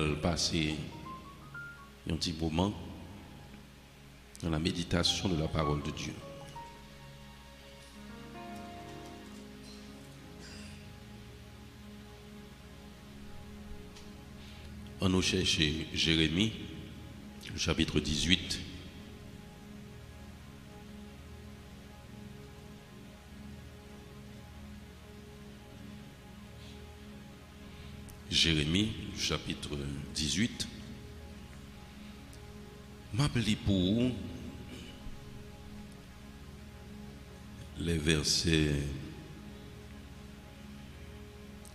va passer un petit moment dans la méditation de la parole de Dieu. On nous cherche Jérémie, le chapitre 18. Jérémie, chapitre 18. M'appelez pour les versets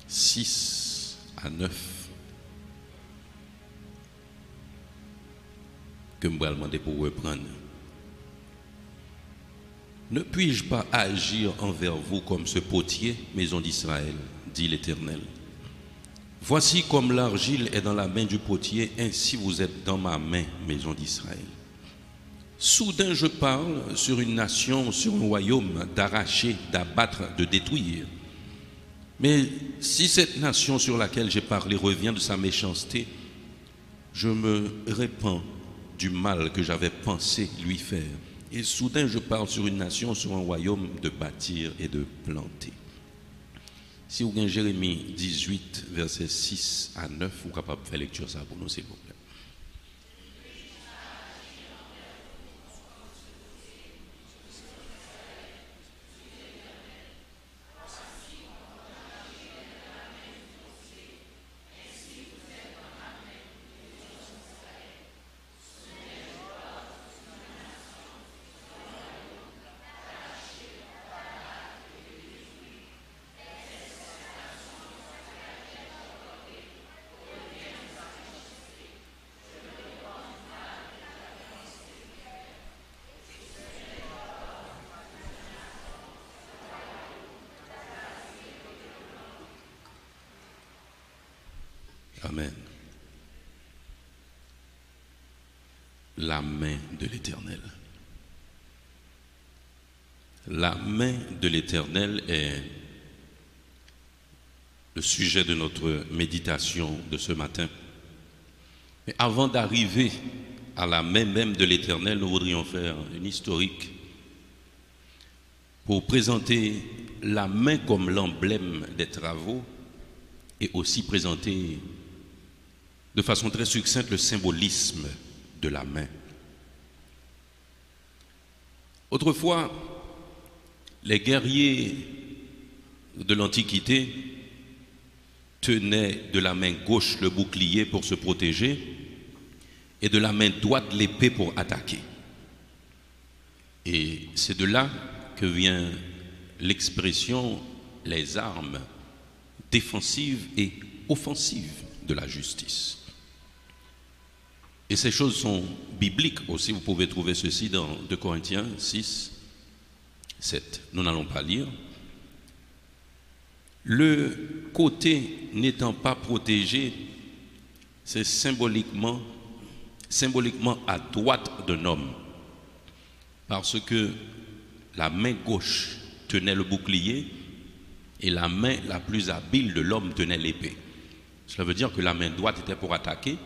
6 à 9 que je vais demander pour reprendre. Ne puis-je pas agir envers vous comme ce potier, maison d'Israël, dit l'Éternel. Voici comme l'argile est dans la main du potier, ainsi vous êtes dans ma main, maison d'Israël. Soudain je parle sur une nation, sur un royaume, d'arracher, d'abattre, de détruire. Mais si cette nation sur laquelle j'ai parlé revient de sa méchanceté, je me répands du mal que j'avais pensé lui faire. Et soudain je parle sur une nation, sur un royaume, de bâtir et de planter. Si vous avez Jérémie 18, versets 6 à 9, vous êtes capable de faire lecture ça pour nous, s'il vous plaît. Amen. La main de l'Éternel. La main de l'Éternel est le sujet de notre méditation de ce matin. Mais avant d'arriver à la main même de l'Éternel, nous voudrions faire une historique pour présenter la main comme l'emblème des travaux et aussi présenter de façon très succincte le symbolisme de la main. Autrefois, les guerriers de l'Antiquité tenaient de la main gauche le bouclier pour se protéger et de la main droite l'épée pour attaquer. Et c'est de là que vient l'expression les armes défensives et offensives de la justice. Et ces choses sont bibliques aussi. Vous pouvez trouver ceci dans 2 Corinthiens 6, 7. Nous n'allons pas lire. Le côté n'étant pas protégé, c'est symboliquement à droite d'un homme. Parce que la main gauche tenait le bouclier et la main la plus habile de l'homme tenait l'épée. Cela veut dire que la main droite était pour attaquer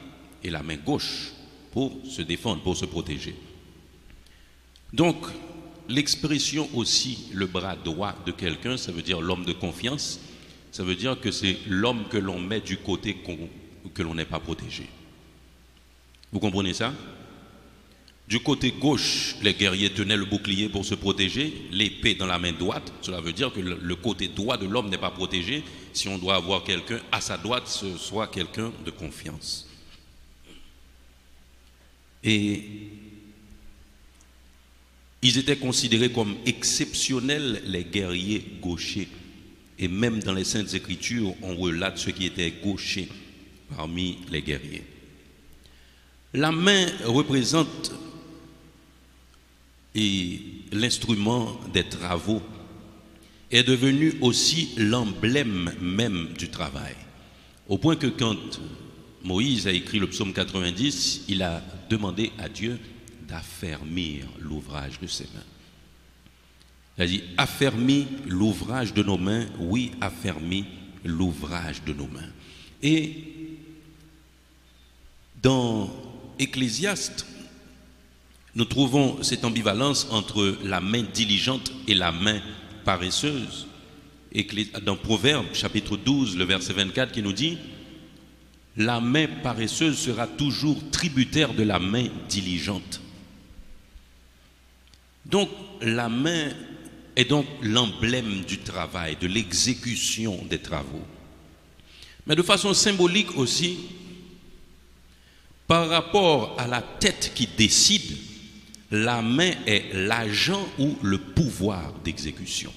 et la main gauche pour se défendre, pour se protéger. Donc, l'expression aussi le bras droit de quelqu'un, ça veut dire l'homme de confiance, ça veut dire que c'est l'homme que l'on met du côté que l'on n'est pas protégé. Vous comprenez ça? Du côté gauche, les guerriers tenaient le bouclier pour se protéger, l'épée dans la main droite. Cela veut dire que le côté droit de l'homme n'est pas protégé. Si on doit avoir quelqu'un à sa droite, ce soit quelqu'un de confiance. Et ils étaient considérés comme exceptionnels, les guerriers gauchers. Et même dans les Saintes Écritures, on relate ceux qui étaient gauchers parmi les guerriers. La main représente l'instrument des travaux, est devenu aussi l'emblème même du travail. Au point que quand Moïse a écrit le psaume 90, il a demandé à Dieu d'affermir l'ouvrage de ses mains. Il a dit, affermis l'ouvrage de nos mains, oui, affermis l'ouvrage de nos mains. Et Dans Ecclésiaste, nous trouvons cette ambivalence entre la main diligente et la main paresseuse. Dans Proverbes, chapitre 12, le verset 24, qui nous dit « La main paresseuse sera toujours tributaire de la main diligente ». Donc, la main est donc l'emblème du travail, de l'exécution des travaux. Mais de façon symbolique aussi, par rapport à la tête qui décide, la main est l'agent ou le pouvoir d'exécution.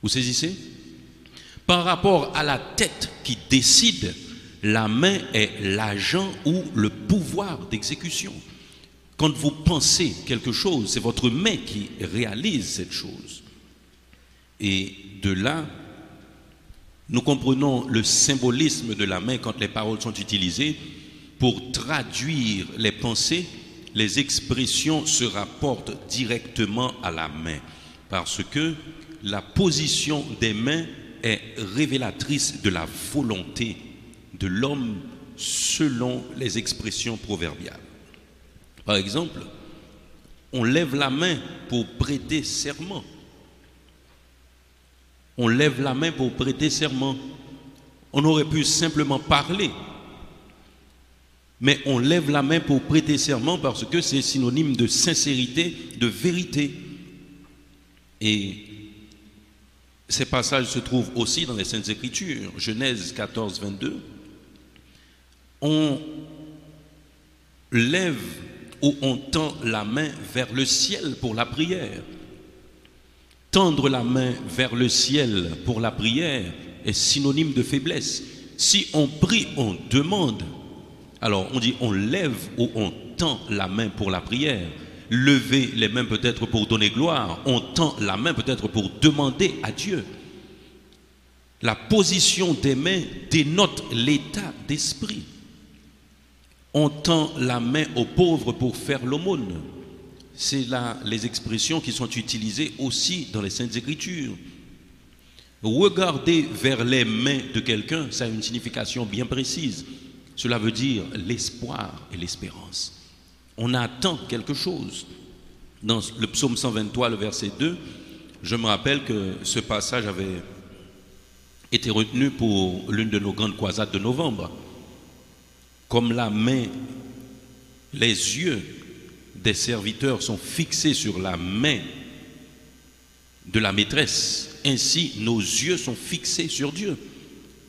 Vous saisissez? Par rapport à la tête qui décide, la main est l'agent ou le pouvoir d'exécution. Quand vous pensez quelque chose, c'est votre main qui réalise cette chose. Et de là, nous comprenons le symbolisme de la main quand les paroles sont utilisées pour traduire les pensées. Les expressions se rapportent directement à la main parce que la position des mains est révélatrice de la volonté de l'homme selon les expressions proverbiales. Par exemple, on lève la main pour prêter serment. On lève la main pour prêter serment. On aurait pu simplement parler. Mais on lève la main pour prêter serment parce que c'est synonyme de sincérité, de vérité. Et ces passages se trouvent aussi dans les Saintes Écritures. Genèse 14, 22. On lève ou on tend la main vers le ciel pour la prière. Tendre la main vers le ciel pour la prière est synonyme de faiblesse. Si on prie, on demande. Alors on dit on lève ou on tend la main pour la prière. Lever les mains peut-être pour donner gloire. On tend la main peut-être pour demander à Dieu. La position des mains dénote l'état d'esprit. On tend la main aux pauvres pour faire l'aumône. C'est là les expressions qui sont utilisées aussi dans les Saintes Écritures. Regarder vers les mains de quelqu'un, ça a une signification bien précise. Cela veut dire l'espoir et l'espérance. On attend quelque chose. Dans le psaume 123, le verset 2, je me rappelle que ce passage avait été retenu pour l'une de nos grandes croisades de novembre. Comme la main, les yeux des serviteurs sont fixés sur la main de la maîtresse, ainsi nos yeux sont fixés sur Dieu.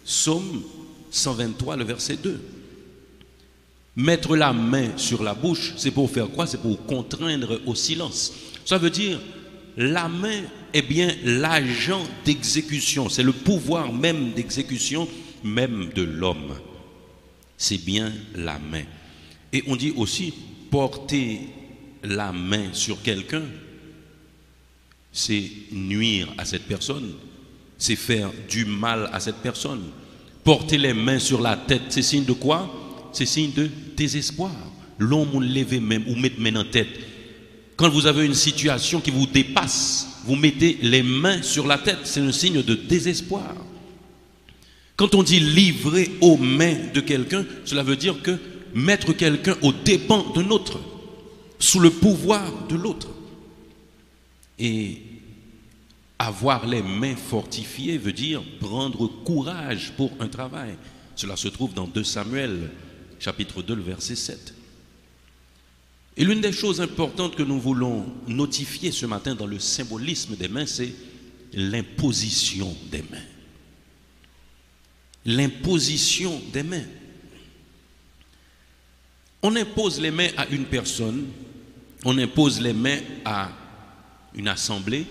Psaume 123, le verset 2. Mettre la main sur la bouche, c'est pour faire quoi? C'est pour contraindre au silence. Ça veut dire, la main est bien l'agent d'exécution, c'est le pouvoir même d'exécution, même de l'homme. C'est bien la main. Et on dit aussi, porter la main sur quelqu'un, c'est nuire à cette personne, c'est faire du mal à cette personne. Porter les mains sur la tête, c'est signe de quoi? C'est signe de désespoir. L'homme on lève même ou met main en tête. Quand vous avez une situation qui vous dépasse, vous mettez les mains sur la tête, c'est un signe de désespoir. Quand on dit livrer aux mains de quelqu'un, cela veut dire que mettre quelqu'un aux dépens d'un autre, sous le pouvoir de l'autre. Et avoir les mains fortifiées veut dire prendre courage pour un travail. Cela se trouve dans 2 Samuel, chapitre 2, le verset 7. Et l'une des choses importantes que nous voulons notifier ce matin dans le symbolisme des mains, c'est l'imposition des mains. L'imposition des mains. On impose les mains à une personne, on impose les mains à une assemblée.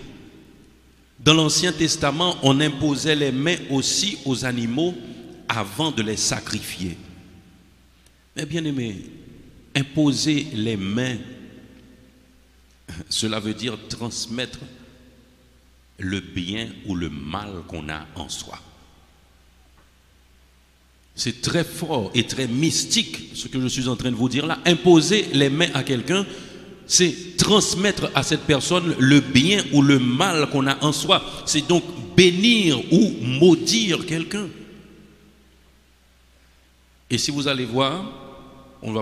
Dans l'Ancien Testament, on imposait les mains aussi aux animaux avant de les sacrifier. Mais bien aimé, imposer les mains, cela veut dire transmettre le bien ou le mal qu'on a en soi. C'est très fort et très mystique ce que je suis en train de vous dire là. Imposer les mains à quelqu'un, c'est transmettre à cette personne le bien ou le mal qu'on a en soi. C'est donc bénir ou maudire quelqu'un. Et si vous allez voir, on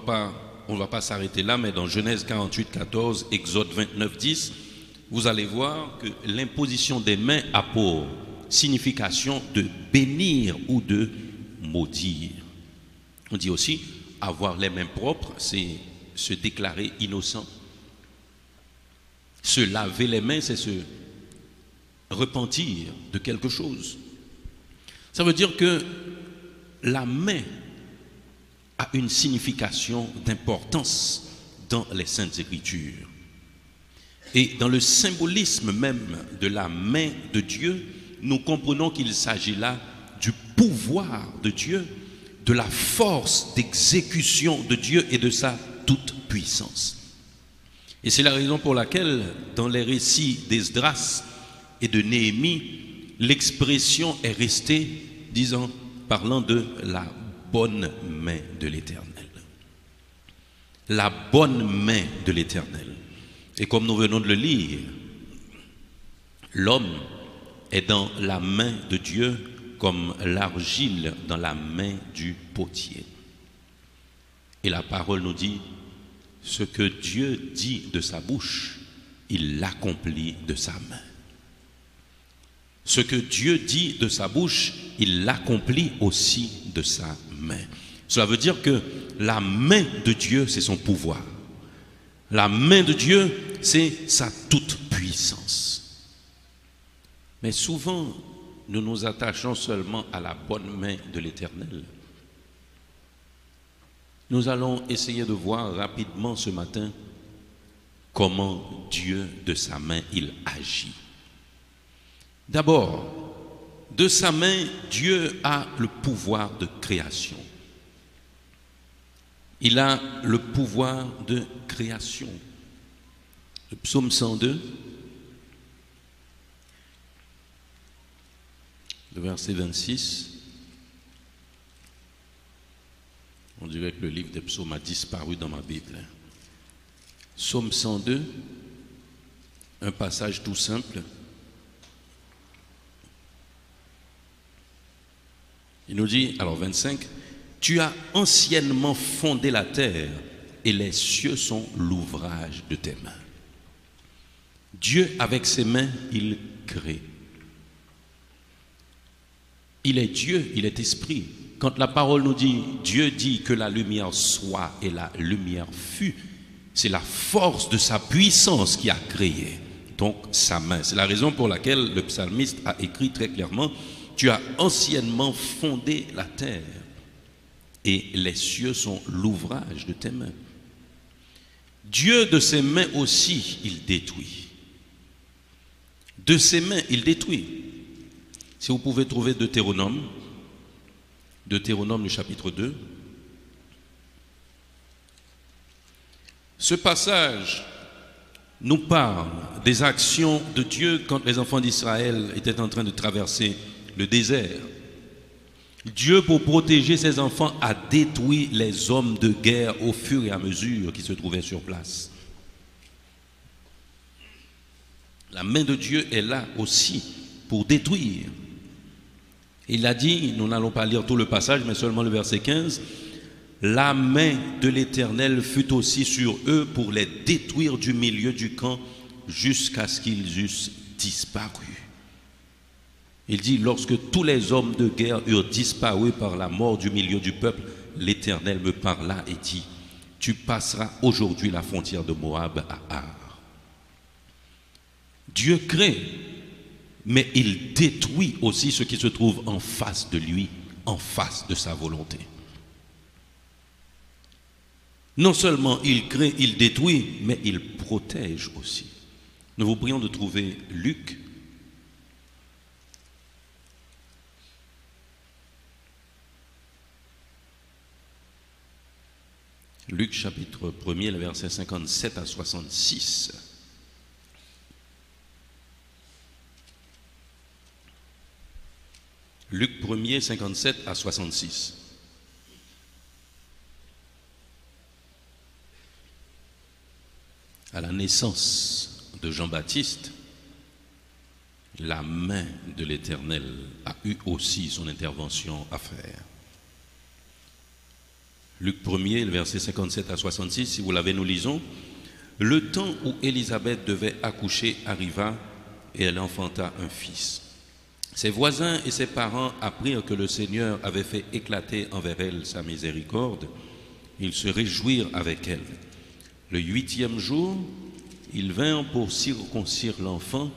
va pas s'arrêter là, mais dans Genèse 48, 14, Exode 29, 10, vous allez voir que l'imposition des mains a pour signification de bénir ou de maudire. On dit aussi avoir les mains propres, c'est se déclarer innocent. Se laver les mains, c'est se repentir de quelque chose. Ça veut dire que la main a une signification d'importance dans les Saintes Écritures. Et dans le symbolisme même de la main de Dieu, nous comprenons qu'il s'agit là du pouvoir de Dieu, de la force d'exécution de Dieu et de sa toute-puissance. Et c'est la raison pour laquelle, dans les récits d'Esdras et de Néhémie, l'expression est restée, parlant de la bonne main de l'Éternel. La bonne main de l'Éternel. Et comme nous venons de le lire, l'homme est dans la main de Dieu comme l'argile dans la main du potier. Et la parole nous dit, ce que Dieu dit de sa bouche, il l'accomplit de sa main. Ce que Dieu dit de sa bouche, il l'accomplit aussi de sa main. Cela veut dire que la main de Dieu, c'est son pouvoir. La main de Dieu, c'est sa toute-puissance. Mais souvent, nous nous attachons seulement à la bonne main de l'Éternel. Nous allons essayer de voir rapidement ce matin comment Dieu, de sa main, il agit. D'abord, de sa main, Dieu a le pouvoir de création. Il a le pouvoir de création. Le psaume 102, le verset 26. On dirait que le livre des psaumes a disparu dans ma Bible. Psaume 102, un passage tout simple. Il nous dit, alors 25, « Tu as anciennement fondé la terre et les cieux sont l'ouvrage de tes mains. » Dieu, avec ses mains, il crée. Il est Dieu, il est esprit. Quand la parole nous dit, Dieu dit que la lumière soit et la lumière fut, c'est la force de sa puissance qui a créé, donc sa main. C'est la raison pour laquelle le psalmiste a écrit très clairement, « Tu as anciennement fondé la terre et les cieux sont l'ouvrage de tes mains. » Dieu, de ses mains aussi, il détruit. De ses mains, il détruit. Si vous pouvez trouver Deutéronome le chapitre 2. Ce passage nous parle des actions de Dieu quand les enfants d'Israël étaient en train de traverser le désert. Dieu, pour protéger ses enfants, a détruit les hommes de guerre au fur et à mesure qui se trouvaient sur place. La main de Dieu est là aussi pour détruire. Il a dit, nous n'allons pas lire tout le passage, mais seulement le verset 15, « La main de l'Éternel fut aussi sur eux pour les détruire du milieu du camp jusqu'à ce qu'ils eussent disparu. » Il dit, lorsque tous les hommes de guerre eurent disparu par la mort du milieu du peuple, l'Éternel me parla et dit, « Tu passeras aujourd'hui la frontière de Moab à Ar. » Dieu crée, mais il détruit aussi ce qui se trouve en face de lui, en face de sa volonté. Non seulement il crée, il détruit, mais il protège aussi. Nous vous prions de trouver Luc, chapitre 1er, le verset 57 à 66. Luc 1er, 57 à 66. À la naissance de Jean-Baptiste, la main de l'Éternel a eu aussi son intervention à faire. Luc 1er, le verset 57 à 66, si vous l'avez, nous lisons. Le temps où Élisabeth devait accoucher arriva et elle enfanta un fils. Ses voisins et ses parents apprirent que le Seigneur avait fait éclater envers elle sa miséricorde. Ils se réjouirent avec elle. Le 8e jour, ils vinrent pour circoncire l'enfant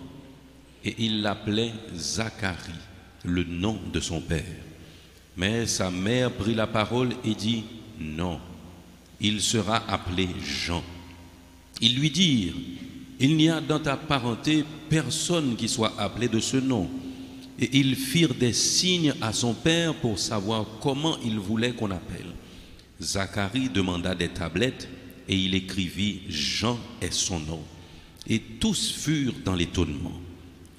et ils l'appelaient Zacharie, le nom de son père. Mais sa mère prit la parole et dit « Non, il sera appelé Jean ». Ils lui dirent « Il n'y a dans ta parenté personne qui soit appelé de ce nom ». Et ils firent des signes à son père pour savoir comment il voulait qu'on appelle. Zacharie demanda des tablettes et il écrivit « Jean est son nom ». Et tous furent dans l'étonnement.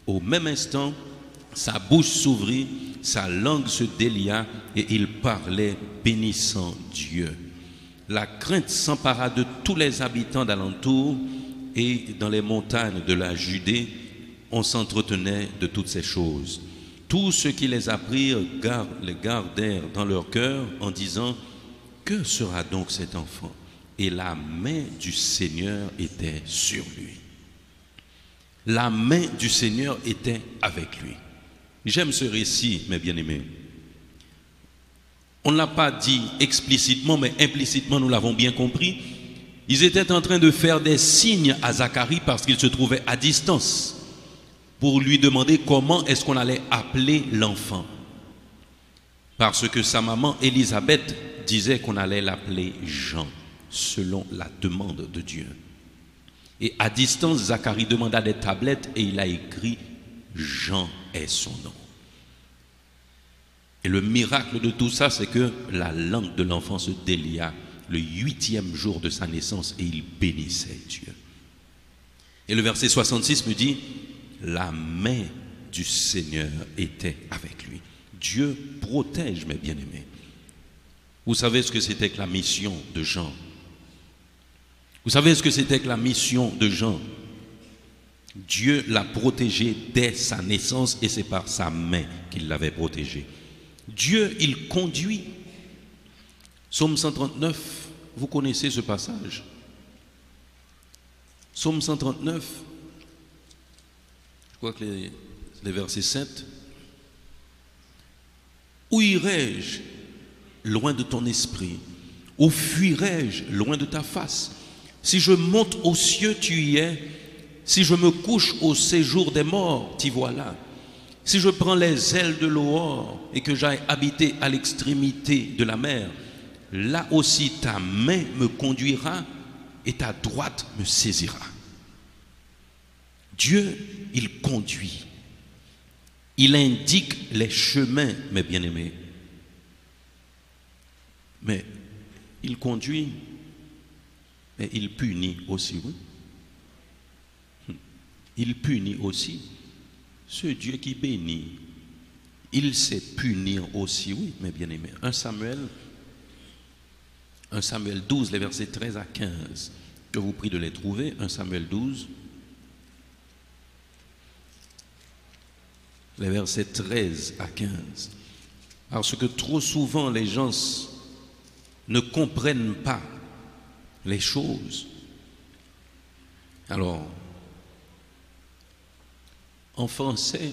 Au même instant, sa bouche s'ouvrit, sa langue se délia et il parlait bénissant Dieu. La crainte s'empara de tous les habitants d'alentour et dans les montagnes de la Judée, on s'entretenait de toutes ces choses. Tous ceux qui les apprirent les gardèrent dans leur cœur en disant « Que sera donc cet enfant ?» Et la main du Seigneur était sur lui. La main du Seigneur était avec lui. J'aime ce récit, mes bien-aimés. On ne l'a pas dit explicitement, mais implicitement, nous l'avons bien compris. Ils étaient en train de faire des signes à Zacharie parce qu'il se trouvait à distance, pour lui demander comment est-ce qu'on allait appeler l'enfant. Parce que sa maman Élisabeth disait qu'on allait l'appeler Jean, selon la demande de Dieu. Et à distance, Zacharie demanda des tablettes et il a écrit « Jean est son nom ». Et le miracle de tout ça, c'est que la langue de l'enfant se délia le 8e jour de sa naissance et il bénissait Dieu. Et le verset 66 me dit « La main du Seigneur était avec lui ». Dieu protège, mes bien-aimés. Vous savez ce que c'était que la mission de Jean? Vous savez ce que c'était que la mission de Jean? Dieu l'a protégé dès sa naissance et c'est par sa main qu'il l'avait protégé. Dieu, il conduit. Psaume 139, vous connaissez ce passage. Psaume 139, je crois que les versets 7. Où irai-je loin de ton esprit? Où fuirai-je loin de ta face? Si je monte aux cieux, tu y es. Si je me couche au séjour des morts, t'y voilà. Si je prends les ailes de l'aurore et que j'aille habiter à l'extrémité de la mer, là aussi ta main me conduira et ta droite me saisira. Dieu, il conduit. Il indique les chemins, mes bien-aimés. Mais il conduit, mais il punit aussi, oui. Il punit aussi. Ce Dieu qui bénit, il sait punir aussi, oui, mes bien-aimés. 1 Samuel 12, les versets 13 à 15. Je vous prie de les trouver. 1 Samuel 12, les versets 13 à 15. Parce que trop souvent, les gens ne comprennent pas les choses. Alors, en français,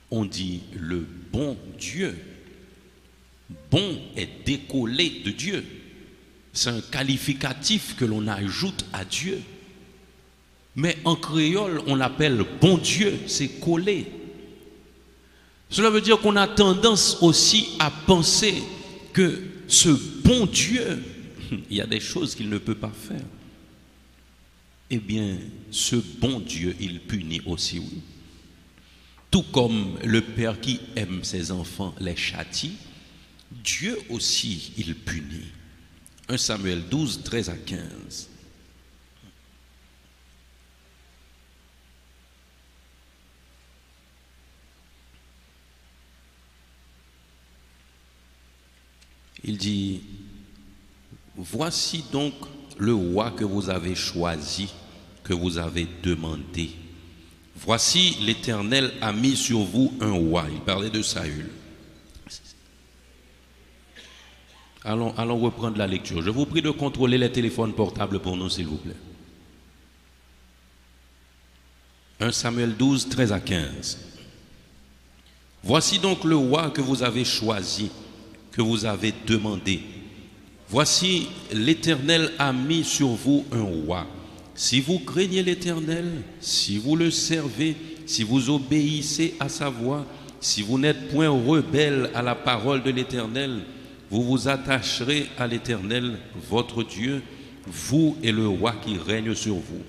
on dit le bon Dieu. Bon est décollé de Dieu. C'est un qualificatif que l'on ajoute à Dieu. Mais en créole, on l'appelle bon Dieu, c'est collé. Cela veut dire qu'on a tendance aussi à penser que ce bon Dieu, il y a des choses qu'il ne peut pas faire. Eh bien, ce bon Dieu, il punit aussi, oui. Tout comme le Père qui aime ses enfants les châtie, Dieu aussi, il punit. 1 Samuel 12, 13 à 15. Il dit, voici donc le roi que vous avez choisi, que vous avez demandé. Voici l'Éternel a mis sur vous un roi. Il parlait de Saül. Allons reprendre la lecture. Je vous prie de contrôler les téléphones portables pour nous, s'il vous plaît. 1 Samuel 12, 13 à 15. Voici donc le roi que vous avez choisi, que vous avez demandé. Voici, l'Éternel a mis sur vous un roi. Si vous craignez l'Éternel, si vous le servez, si vous obéissez à sa voix, si vous n'êtes point rebelle à la parole de l'Éternel, vous vous attacherez à l'Éternel, votre Dieu, vous et le roi qui règne sur vous.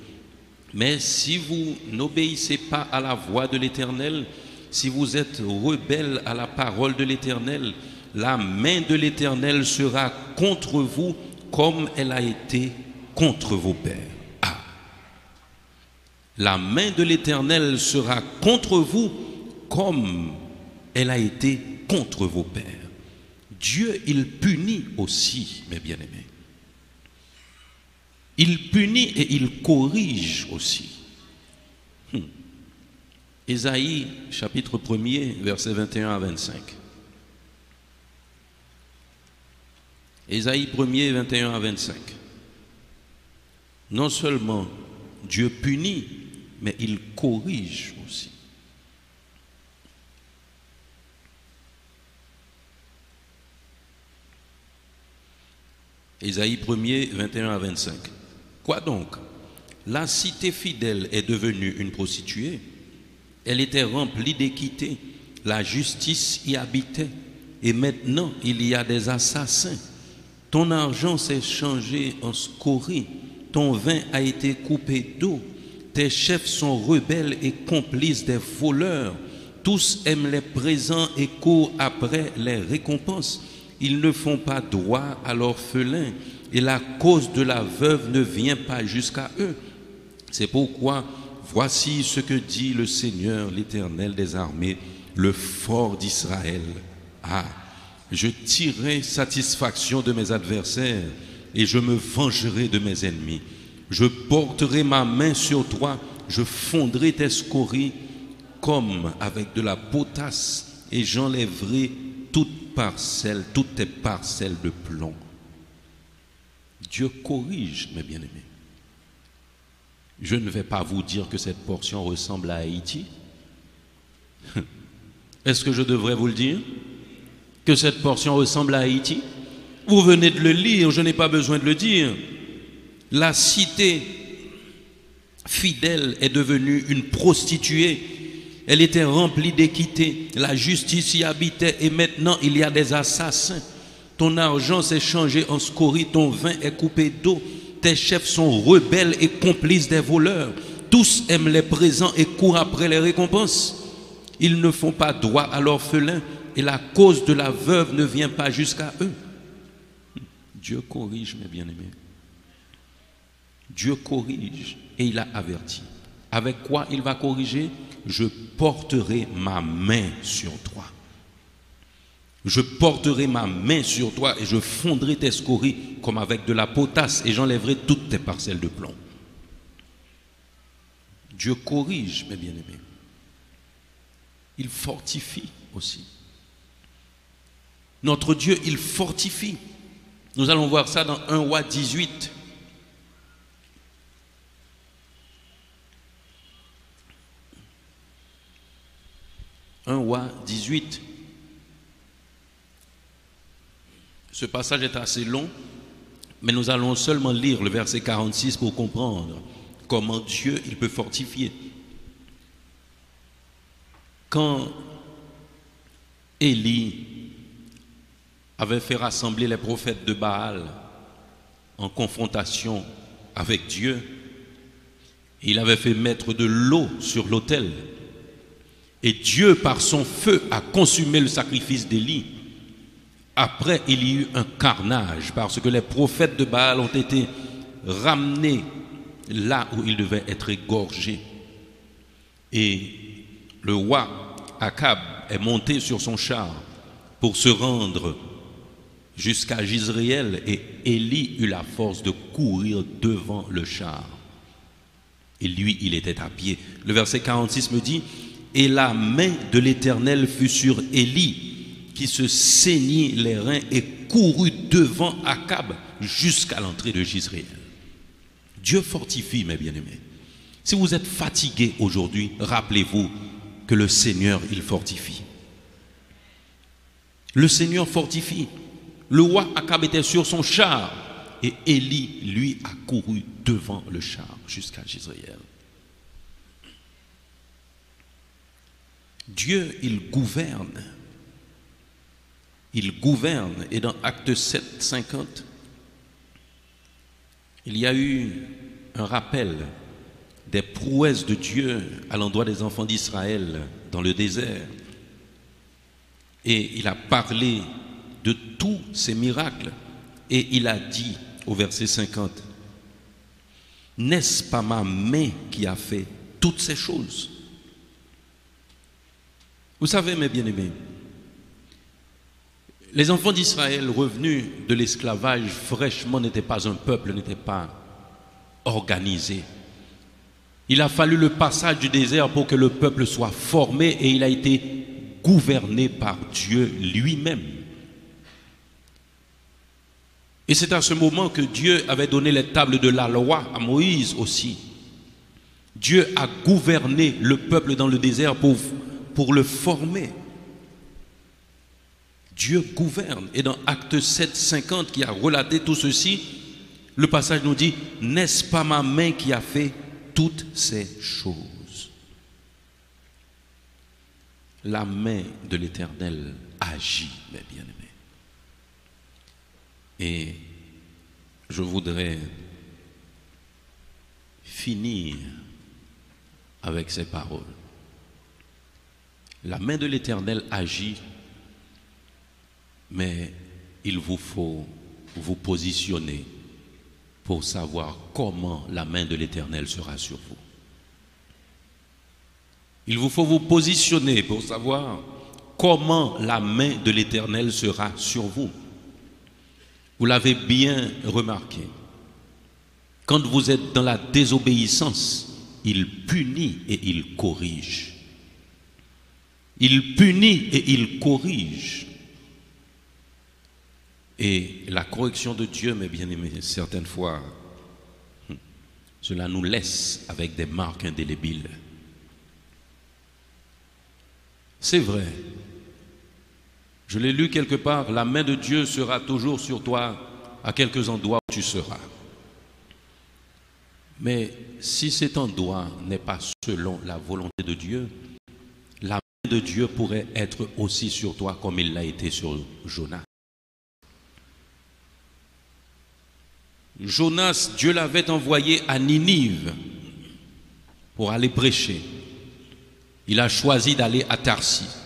Mais si vous n'obéissez pas à la voix de l'Éternel, si vous êtes rebelle à la parole de l'Éternel, la main de l'Éternel sera contre vous comme elle a été contre vos pères. Ah. La main de l'Éternel sera contre vous comme elle a été contre vos pères. Dieu, il punit aussi, mes bien-aimés. Il punit et il corrige aussi. Ésaïe, chapitre 1er, versets 21 à 25. Ésaïe 1er, 21 à 25. Non seulement Dieu punit, mais il corrige aussi. Ésaïe 1er, 21 à 25. Quoi donc? La cité fidèle est devenue une prostituée. Elle était remplie d'équité. La justice y habitait. Et maintenant, il y a des assassins. Ton argent s'est changé en scorie. Ton vin a été coupé d'eau. Tes chefs sont rebelles et complices des voleurs. Tous aiment les présents et courent après les récompenses. Ils ne font pas droit à l'orphelin et la cause de la veuve ne vient pas jusqu'à eux. C'est pourquoi, voici ce que dit le Seigneur, l'Éternel des armées, le fort d'Israël. Ah, je tirerai satisfaction de mes adversaires et je me vengerai de mes ennemis. Je porterai ma main sur toi, je fondrai tes scories comme avec de la potasse et j'enlèverai toutes tes parcelles de plomb. Dieu corrige, mes bien-aimés. Je ne vais pas vous dire que cette portion ressemble à Haïti. Est-ce que je devrais vous le dire? Que cette portion ressemble à Haïti? Vous venez de le lire, je n'ai pas besoin de le dire. La cité fidèle est devenue une prostituée. Elle était remplie d'équité, la justice y habitait et maintenant il y a des assassins. Ton argent s'est changé en scorie, ton vin est coupé d'eau. Tes chefs sont rebelles et complices des voleurs. Tous aiment les présents et courent après les récompenses. Ils ne font pas droit à l'orphelin et la cause de la veuve ne vient pas jusqu'à eux. Dieu corrige, mes bien-aimés. Dieu corrige et il a averti. Avec quoi il va corriger? Je porterai ma main sur toi. Je porterai ma main sur toi et je fondrai tes scories comme avec de la potasse et j'enlèverai toutes tes parcelles de plomb. Dieu corrige, mes bien-aimés. Il fortifie aussi. Notre Dieu, il fortifie. Nous allons voir ça dans 1 Roi 18. 1 Roi 18. Ce passage est assez long, mais nous allons seulement lire le verset 46 pour comprendre comment Dieu il peut fortifier. Quand Élie avait fait rassembler les prophètes de Baal en confrontation avec Dieu, il avait fait mettre de l'eau sur l'autel. Et Dieu, par son feu, a consumé le sacrifice d'Élie. Après, il y eut un carnage parce que les prophètes de Baal ont été ramenés là où ils devaient être égorgés. Et le roi Akab est monté sur son char pour se rendre jusqu'à Jizréel et Élie eut la force de courir devant le char. Et lui, il était à pied. Le verset 46 me dit: et la main de l'Éternel fut sur Élie, qui se saignit les reins et courut devant Akab jusqu'à l'entrée de Jezreel. Dieu fortifie, mes bien-aimés. Si vous êtes fatigués aujourd'hui, rappelez-vous que le Seigneur, il fortifie. Le Seigneur fortifie. Le roi Akab était sur son char et Élie, lui, a couru devant le char jusqu'à Jezreel. Dieu, il gouverne. Il gouverne. Et dans Actes 7, 50, il y a eu un rappel des prouesses de Dieu à l'endroit des enfants d'Israël dans le désert. Et il a parlé de tous ces miracles. Et il a dit au verset 50, « N'est-ce pas ma main qui a fait toutes ces choses ?» Vous savez, mes bien-aimés, les enfants d'Israël revenus de l'esclavage fraîchement n'étaient pas un peuple, n'étaient pas organisés. Il a fallu le passage du désert pour que le peuple soit formé et il a été gouverné par Dieu lui-même. Et c'est à ce moment que Dieu avait donné les tables de la loi à Moïse aussi. Dieu a gouverné le peuple dans le désert pour le former. Dieu gouverne. Et dans Acte 7, 50, qui a relaté tout ceci, le passage nous dit, « N'est-ce pas ma main qui a fait toutes ces choses ?» La main de l'Éternel agit, mes bien-aimés. Et je voudrais finir avec ces paroles. La main de l'Éternel agit, mais il vous faut vous positionner pour savoir comment la main de l'Éternel sera sur vous. Il vous faut vous positionner pour savoir comment la main de l'Éternel sera sur vous. Vous l'avez bien remarqué. Quand vous êtes dans la désobéissance, il punit et il corrige. Il punit et il corrige. Et la correction de Dieu, mes bien-aimés, certaines fois, cela nous laisse avec des marques indélébiles. C'est vrai. Je l'ai lu quelque part, la main de Dieu sera toujours sur toi à quelques endroits où tu seras. Mais si cet endroit n'est pas selon la volonté de Dieu, la main de Dieu pourrait être aussi sur toi comme il l'a été sur Jonas. Jonas, Dieu l'avait envoyé à Ninive pour aller prêcher. Il a choisi d'aller à Tarsis.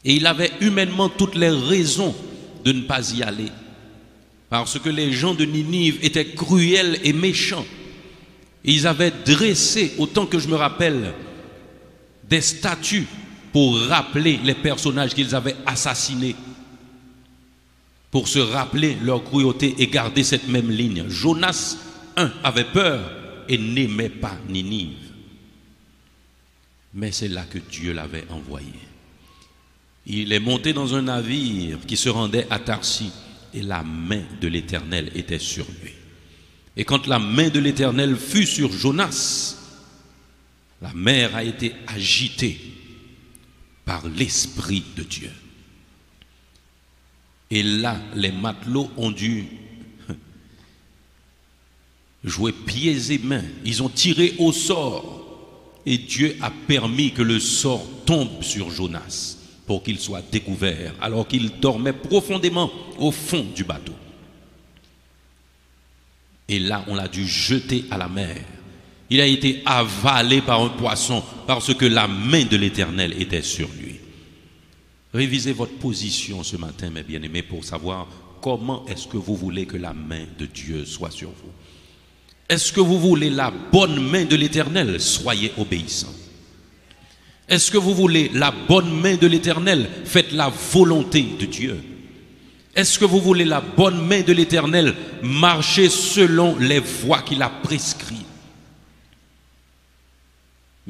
Et il avait humainement toutes les raisons de ne pas y aller. Parce que les gens de Ninive étaient cruels et méchants. Et ils avaient dressé, autant que je me rappelle, des statues pour rappeler les personnages qu'ils avaient assassinés. Pour se rappeler leur cruauté et garder cette même ligne. Jonas, avait peur et n'aimait pas Ninive. Mais c'est là que Dieu l'avait envoyé. Il est monté dans un navire qui se rendait à Tarsis et la main de l'Éternel était sur lui. Et quand la main de l'Éternel fut sur Jonas, la mer a été agitée par l'Esprit de Dieu. Et là, les matelots ont dû jouer pieds et mains. Ils ont tiré au sort. Et Dieu a permis que le sort tombe sur Jonas pour qu'il soit découvert alors qu'il dormait profondément au fond du bateau. Et là, on l'a dû jeter à la mer. Il a été avalé par un poisson parce que la main de l'Éternel était sur lui. Révisez votre position ce matin, mes bien-aimés, pour savoir comment est-ce que vous voulez que la main de Dieu soit sur vous. Est-ce que vous voulez la bonne main de l'Éternel? Soyez obéissants. Est-ce que vous voulez la bonne main de l'Éternel? Faites la volonté de Dieu. Est-ce que vous voulez la bonne main de l'Éternel? Marchez selon les voies qu'il a prescrites.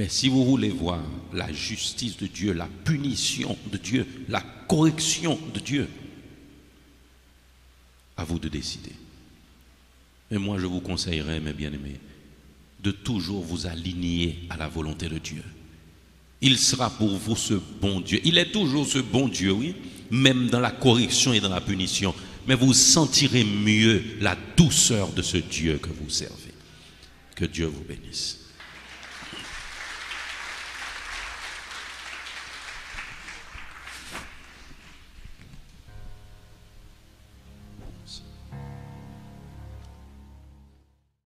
Mais si vous voulez voir la justice de Dieu, la punition de Dieu, la correction de Dieu, à vous de décider. Et moi, je vous conseillerais, mes bien-aimés, de toujours vous aligner à la volonté de Dieu. Il sera pour vous ce bon Dieu. Il est toujours ce bon Dieu, oui, même dans la correction et dans la punition. Mais vous sentirez mieux la douceur de ce Dieu que vous servez. Que Dieu vous bénisse.